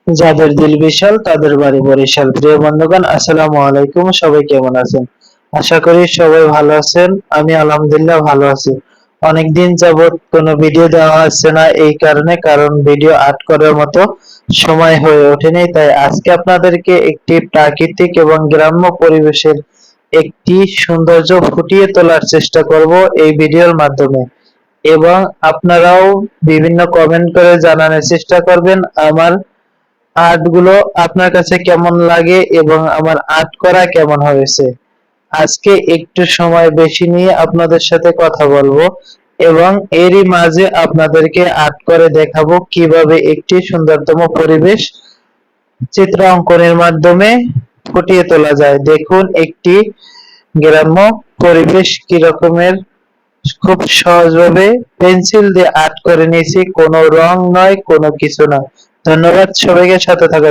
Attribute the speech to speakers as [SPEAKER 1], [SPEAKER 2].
[SPEAKER 1] যাদের দিল বিশাল তাদের বাড়ি বরিশাল। প্রিয় বন্ধুগণ, আসসালামু আলাইকুম। সবাই কেমন আছেন? আশা করি সবাই ভালো আছেন। আমি আলহামদুলিল্লাহ ভালো আছি। অনেকদিন যাবত কোনো ভিডিও দেওয়া হচ্ছে না, এই কারণ ভিডিও আর্ট করার মতো সময় হয়ে ওঠেনি। তাই আজকে আপনাদেরকে একটি প্রাকৃতিক এবং গ্রাম্য পরিবেশের একটি সৌন্দর্য ফুটিয়ে তোলার চেষ্টা করব এই ভিডিওর মাধ্যমে, এবং আপনারাও বিভিন্ন কমেন্ট করে জানানোর চেষ্টা করবেন আমার আর্ট গুলো আপনার কাছে কেমন লাগে এবং আমার আর্ট করা কেমন হয়েছে। আজকে একটু সময় বেশি নিয়ে আপনাদের সাথে কথা বলবো এবং এরই মাঝে আপনাদেরকে আর্ট করে দেখাবো কিভাবে একটি সুন্দরতম পরিবেশ চিত্র অঙ্কনের মাধ্যমে ফুটিয়ে তোলা যায়। দেখুন একটি গ্রাম্য পরিবেশ কি রকমের খুব সহজভাবে পেন্সিল দিয়ে আর্ট করে নিয়েছি, কোনো রং নয়, কোনো কিছু নয়। ধন্যবাদ সবাইকে সাথে থাকার